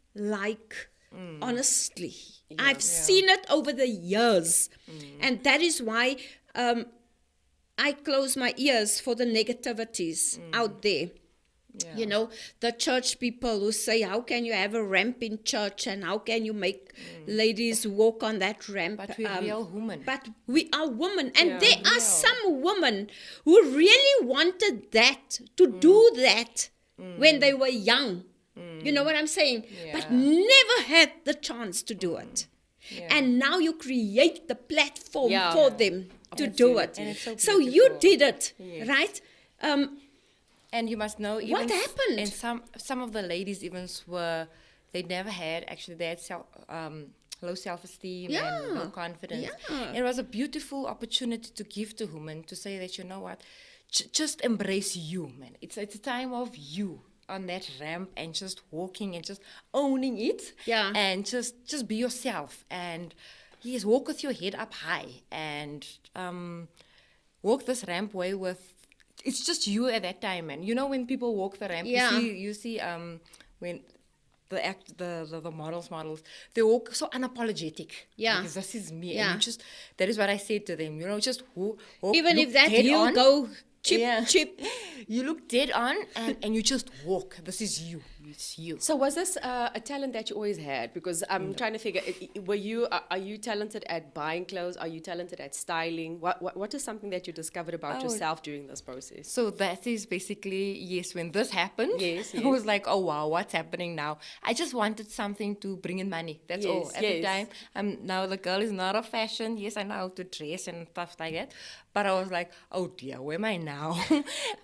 honestly. I've seen it over the years. And that is why I close my ears for the negativities out there. Yeah. You know, the church people who say, how can you have a ramp in church, and how can you make ladies walk on that ramp? But we're real women. But we are women. And there are some women who really wanted that, to do that when they were young. You know what I'm saying? Yeah. But never had the chance to do it. Yeah. And now you create the platform for them to do it. So you did it, right? And you must know, even what happened? And some of the ladies even they never had, actually, they had low self-esteem and low confidence. Yeah. It was a beautiful opportunity to give to women, to say that, you know what, just embrace you, man. It's a time of you on that ramp, and just walking and just owning it. Yeah. And just be yourself. And yes, walk with your head up high, and walk this ramp way with. It's just you at that time, man. You know, when people walk the ramp, you see when the models, they walk so unapologetic. Yeah. Because this is me. Yeah. And that is what I said to them, you know, just walk. Even if that heel go chip. You look dead on, and you just walk. This is you. It's you. So was this a talent that you always had? Because I'm trying to figure, are you talented at buying clothes? Are you talented at styling? What is something that you discovered about yourself during this process? So that is basically, yes, when this happened, I was like, oh wow, what's happening now? I just wanted something to bring in money. That's all. At the time, now the girl is not of fashion. Yes, I know how to dress and stuff like that. But I was like, oh dear, where am I now?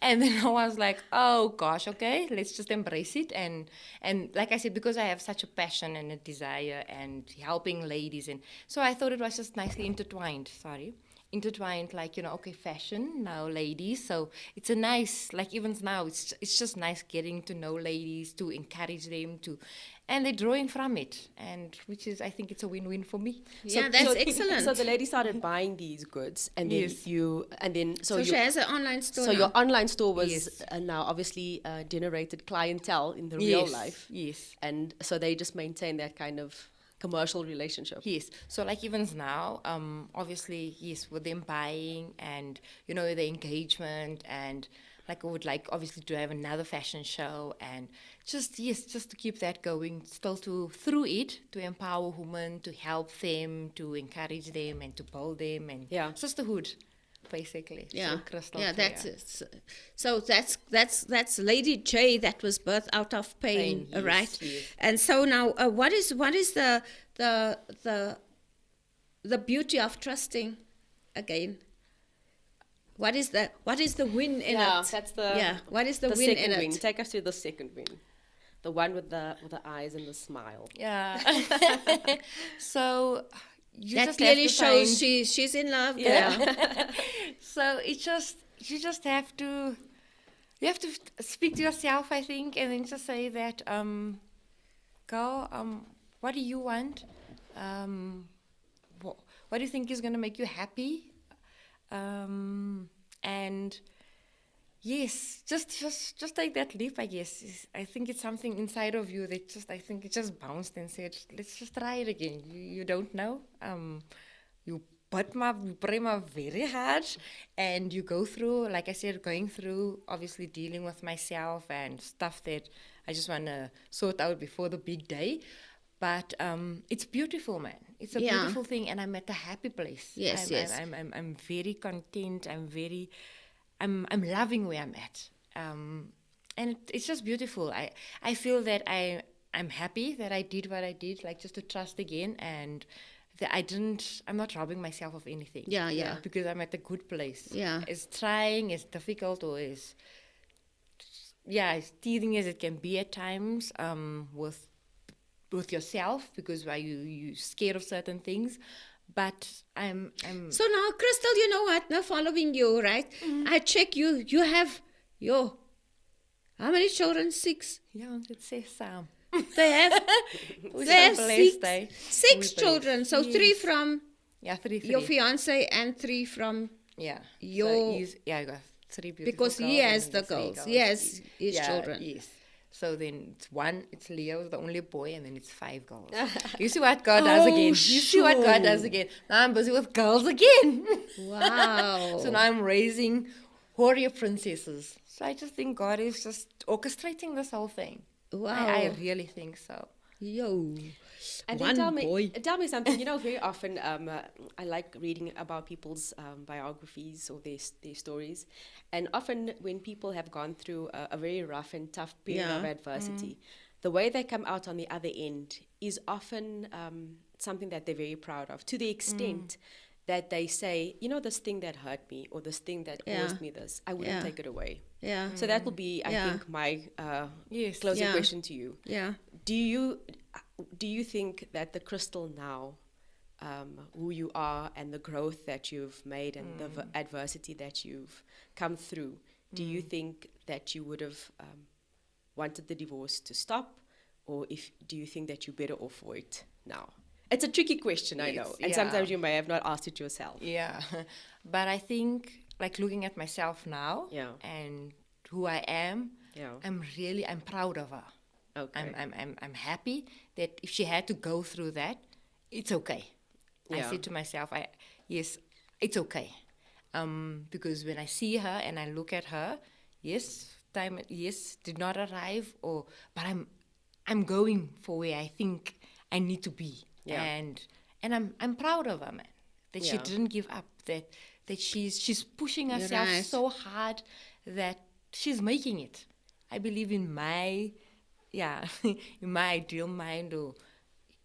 And then I was like, oh gosh, okay, let's just embrace it. And like I said, because I have such a passion and a desire and helping ladies, and so I thought it was just nicely intertwined, like, you know, okay, fashion, now ladies. So it's a nice, like even now, it's just nice getting to know ladies, to encourage them to, and they're drawing from it, and which is, I think it's a win-win for me. Yeah, that's excellent. So the lady started buying these goods, and then so she has an online store. So your online store was now obviously generated clientele in the real life. Yes. And so they just maintain that kind of commercial relationship. Yes. So like even now, obviously, yes, with them buying and, you know, the engagement, and like I would like obviously to have another fashion show, and just to keep that going, still through it to empower women, to help them, to encourage them, and to build them, and sisterhood. basically. Yeah, So crystal yeah, clear. that's it. So that's Lady J that was birthed out of pain, Yes, right? yes. And so now, what is the the beauty of trusting again? What is the win in it? That's the What is the win second in win. it? Take us to the second win, the one with the eyes and the smile. Yeah. So you That just have clearly to shows find, she's in love. yeah. Girl. So you just have to speak to yourself, I think, and then just say that, girl, what do you want? What do you think is going to make you happy? And yes, just take that leap, I guess. I think it's something inside of you that I think it just bounced and said, let's just try it again. You don't know. You pray very hard, and you go through, like I said, going through, obviously dealing with myself and stuff that I just want to sort out before the big day. But it's beautiful, man. It's a beautiful thing, and I'm at a happy place. Yes, I'm very content. I'm loving where I'm at. And it's just beautiful. I feel that I'm happy that I did what I did, like just to trust again, and that I'm not robbing myself of anything. Yeah. Because I'm at a good place. Yeah. As trying, as difficult, or as teething as it can be at times, with yourself, because you scared of certain things. But I'm So now, Crystal, you know what? Now following you, right? I check you. You have how many children? 6. yeah, it says some. They have We're they have so blessed, 6 eh? 6 We're children. blessed. So 3 Yes. from Yeah, three. your fiance and 3 from Yeah. your- I got 3 beautiful because girls he has and the 3 girls. He has his children. Yes. So then it's Leo, the only boy, and then it's 5 girls. You see what God does again. You see what God does sure. again. Now I'm busy with girls again. Wow. So now I'm raising warrior princesses. So I just think God is just orchestrating this whole thing. Wow. I really think so. Yo. And One then boy. tell me something. You know, very often I like reading about people's biographies or their stories. And often when people have gone through a very rough and tough period of Yeah. adversity, the way they come out on the other end is often something that they're very proud of, to the extent that they say, you know, this thing that hurt me or this thing that Yeah. caused me this, I wouldn't Yeah. take it away. Yeah. So that will be, I Yeah. think, my Yes. closing Yeah. question to you. Yeah. Do you think that the Crystal now, who you are and the growth that you've made and the adversity that you've come through, do you think that you would have wanted the divorce to stop, or do you think that you're better off for it now? It's a tricky question, I know, Yes, and yeah. sometimes you may have not asked it yourself. Yeah. But I think, like, looking at myself now Yeah. and who I am, Yeah. I'm proud of her. Okay. I'm happy that if she had to go through that, it's okay. I Yeah. said to myself, yes, it's okay. Because when I see her and I look at her, time did not arrive, but I'm going for where I think I need to be. Yeah. And I'm proud of her, man. That she Yeah. didn't give up, that she's pushing You're herself right. so hard that she's making it. I believe in my ideal mind, or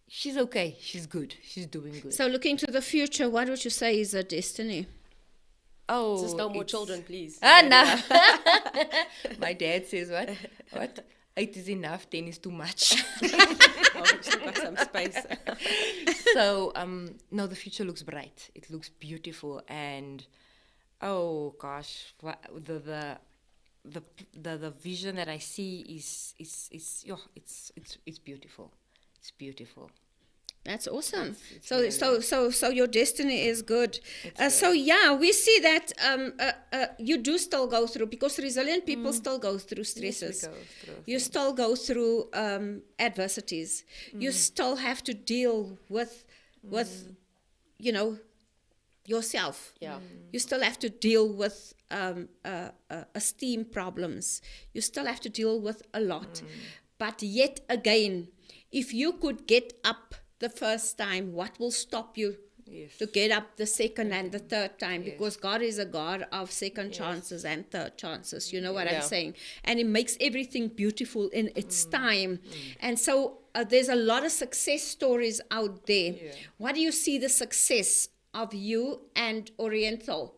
she's okay, she's good, she's doing good. So looking to the future, what would you say is her destiny? Just no more children, please. No. My dad says what? 8 is enough, 10 is too much. Oh, she's got some space. So no, the future looks bright. It looks beautiful, and oh gosh, the vision that I see is it's beautiful. It's beautiful. That's awesome. It's So really- so your destiny is good. So yeah, we see that you do still go through, because resilient people still go through stresses. Yes, we go through You things. still go through adversities. You still have to deal with yourself. Yeah. You still have to deal with esteem problems. You still have to deal with a lot. But yet again, if you could get up the first time, what will stop you Yes. to get up the second and the third time, Yes. because God is a God of second chances and third chances. You know what I'm Yeah. saying? And He makes everything beautiful in its time. And so there's a lot of success stories out there. Yeah. What do you see the success of you and Oriental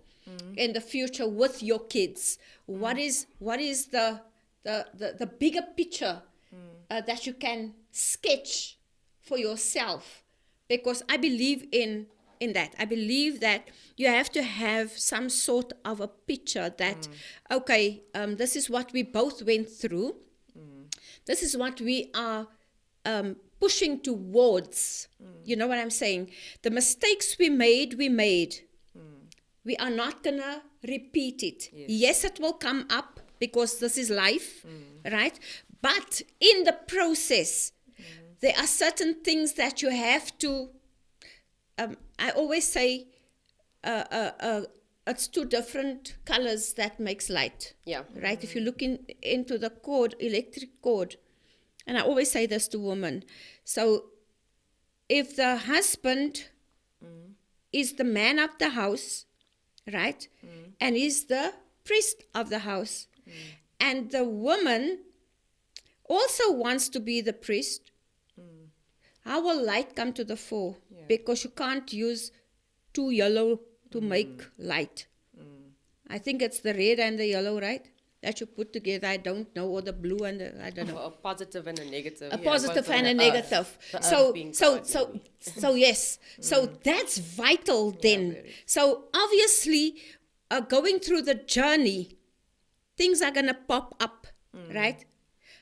in the future with your kids? What is the bigger picture that you can sketch for yourself? Because I believe in that. I believe that you have to have some sort of a picture that, okay, this is what we both went through. This is what we are pushing towards. You know what I'm saying? The mistakes we made. We are not going to repeat it. Yes, it will come up because this is life, right? But in the process, there are certain things that you have to, I always say, it's two different colors that makes light. Yeah. Right? If you look into the cord, electric cord, and I always say this to women. So if the husband is the man of the house, right, and is the priest of the house, and the woman also wants to be the priest, how will light come to the fore? Because you can't use two yellow to make light. I think it's the red and the yellow, right, that you put together. I don't know, or the blue and the, I don't know. A positive and a negative. A positive and a negative. The So earth being so God, so maybe. so yes. So that's vital then. So obviously, going through the journey, things are gonna pop up, right?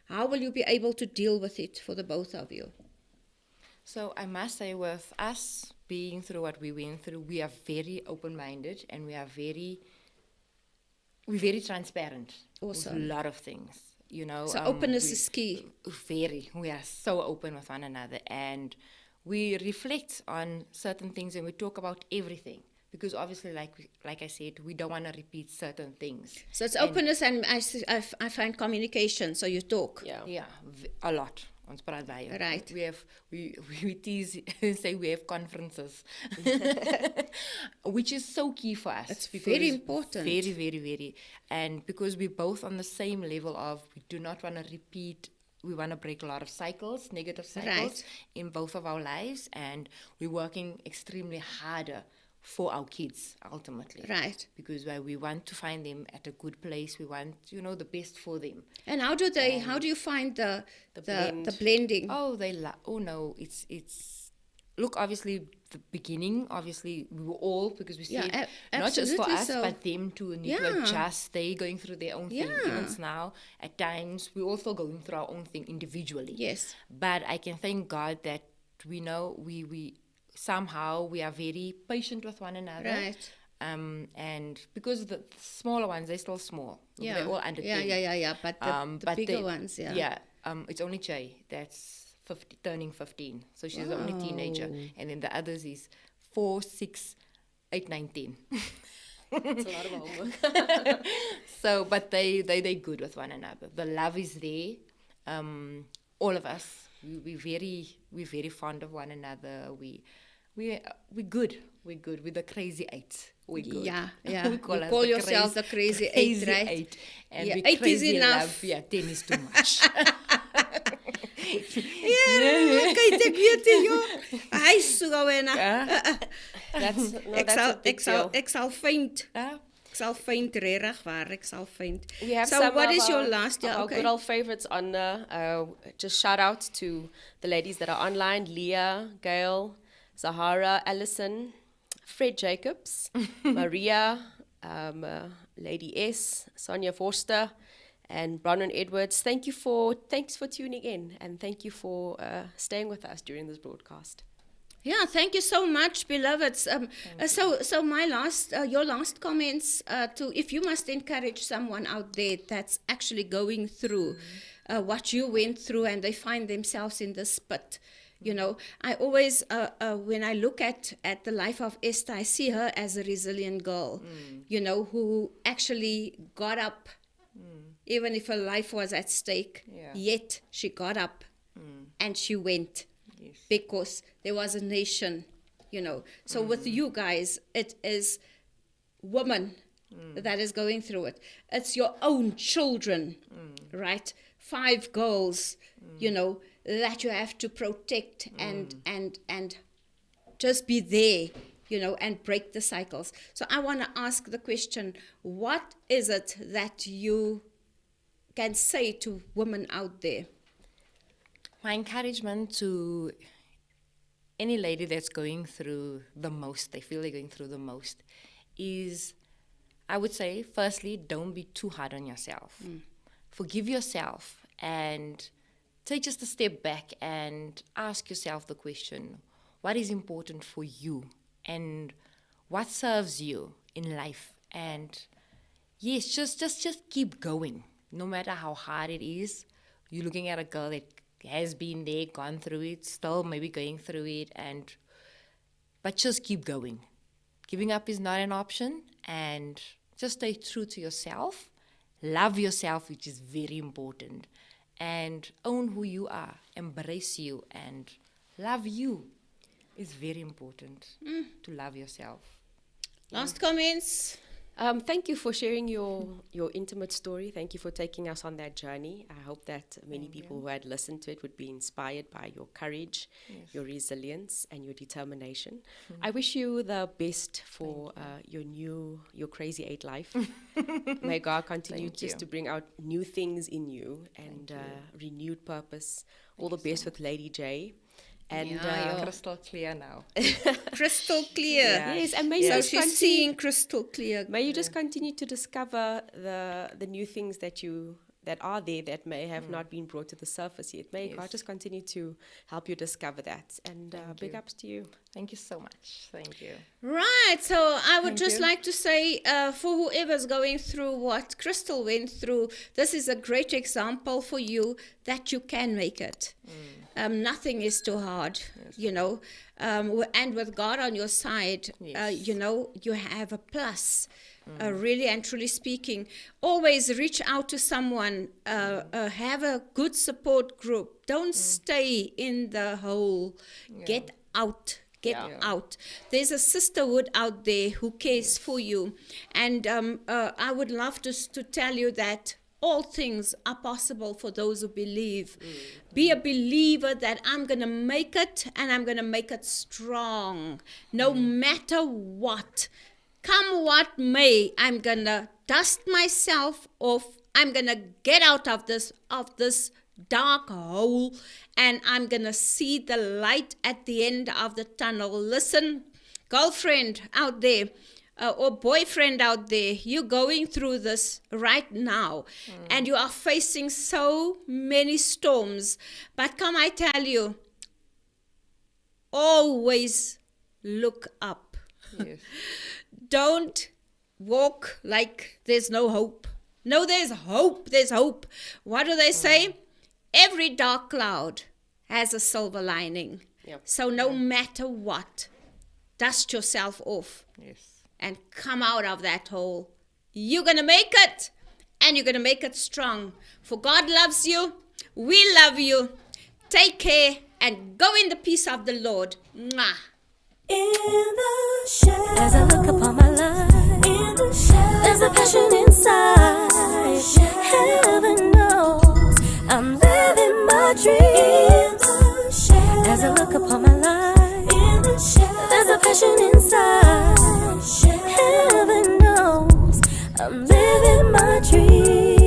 How will you be able to deal with it for the both of you? So I must say, with us being through what we went through, we are very open-minded and we're very transparent. Awesome. With a lot of things, you know. So openness is key. Very. We are so open with one another, and we reflect on certain things, and we talk about everything. Because obviously, like I said, we don't want to repeat certain things. So it's openness and I find communication. So you talk. Yeah. Yeah, a lot. Ons praat baie. Right. We tease and say we have conferences, which is so key for us. It's because very important. Very, very, very. And because we're both on the same level of, we do not want to repeat, we want to break a lot of cycles, negative cycles Right. in both of our lives, and we're working extremely harder for our kids ultimately. Right. Because we want to find them at a good place. We want, the best for them. And how do you find the blending? Oh, no, it's look, obviously the beginning, obviously we were all, because we Yeah, said not just for absolutely us so. but them to need to Yeah. adjust. They going through their own thing. Yeah. Even now, at times we're also going through our own thing individually. Yes. But I can thank God that we know we somehow we are very patient with one another. Right. And because the smaller ones, they're still small. Yeah. They're all under 10. Yeah. But the But bigger they- ones, yeah. Yeah. It's only Jay that's turning 15. So she's the only teenager. And then the others is 4, 6, 8, 9, 10. It's a lot of homework. So, but they good with one another. The love is there. All of us, we're very fond of one another. We're good. We're good. We're the crazy eight. We're good. Yeah. We call, You us call the yourself the crazy eight, right? Eight. And Yeah, we 8 is crazy enough. love. Yeah, 10 is too much. Ja, kyk ek weet jy joh. Hy so wena. That's Ek sal find. Ah, Ek sal find regtig waar ek sal find. We have So some what of is your our- last? of Yeah, our okay. good old favorites on just shout out to the ladies that are online: Leah, Gail, Zahara, Alison, Fred Jacobs, Maria, Lady S, Sonia Forster, and Bronwyn Edwards. Thanks for tuning in, and thank you for staying with us during this broadcast. Yeah, thank you so much, beloveds. So my last, your last comments to, if you must encourage someone out there that's actually going through what you went through, and they find themselves in this pit. You know, I always, when I look at the life of Esther, I see her as a resilient girl, you know, who actually got up, even if her life was at stake, Yeah. yet she got up and she went. yes. Because there was a nation you know. So with you guys, it is woman that is going through it. It's your own children, right? 5 girls, you know, that you have to protect and just be there, you know, and break the cycles. So I want to ask the question, what is it that you can say to women out there? My encouragement to any lady that's going through the most, they feel they're going through the most, is, I would say, firstly, don't be too hard on yourself. Forgive yourself and take just a step back and ask yourself the question, what is important for you and what serves you in life? And yes, just keep going. No matter how hard it is, you're looking at a girl that has been there, gone through it, still maybe going through it, but just keep going. Giving up is not an option, and just stay true to yourself. Love yourself, which is very important, and own who you are, embrace you, and love you is very important, to love yourself. Last comments? Thank you for sharing your intimate story. Thank you for taking us on that journey. I hope that many people who had listened to it would be inspired by your courage, your resilience, and your determination. I wish you the best for your crazy 8 life. May God continue to bring out new things in you and renewed purpose. All the best with Lady J. And You're crystal clear now. Crystal clear. Yes, and may you So just she's seeing crystal clear. May you just continue to discover the new things that are there that may have not been brought to the surface yet. May God just continue to help you discover that. And big ups to you. Thank you so much. Thank you. Right, so I would just like to say, for whoever's going through what Crystal went through, this is a great example for you that you can make it. Nothing is too hard, you know, and with God on your side, you know, you have a plus. Really and truly speaking, always reach out to someone, have a good support group. Don't stay in the hole. Get out. Get out. There's a sisterhood out there who cares for you. And I would love to tell you that all things are possible for those who believe. Be a believer that I'm going to make it, and I'm going to make it strong. No matter what. Come what may, I'm going to dust myself off. I'm going to get out of this dark hole, and I'm going to see the light at the end of the tunnel. Listen, girlfriend out there, or boyfriend out there, you're going through this right now, and you are facing so many storms. But come, I tell you, always look up. Yes. Don't walk like there's no hope. No, there's hope. There's hope. What do they say? Every dark cloud has a silver lining. Yep. So no matter what, dust yourself off. Yes. And come out of that hole. You're going to make it, and you're going to make it strong. For God loves you. We love you. Take care and go in the peace of the Lord. Mwah. In the shadows, as I look upon my life, in the shadows, there's a passion inside. Heaven knows I'm living my dream. In the shadows, as I look upon my life, in the shadows, there's a passion inside. Heaven knows I'm living my dream.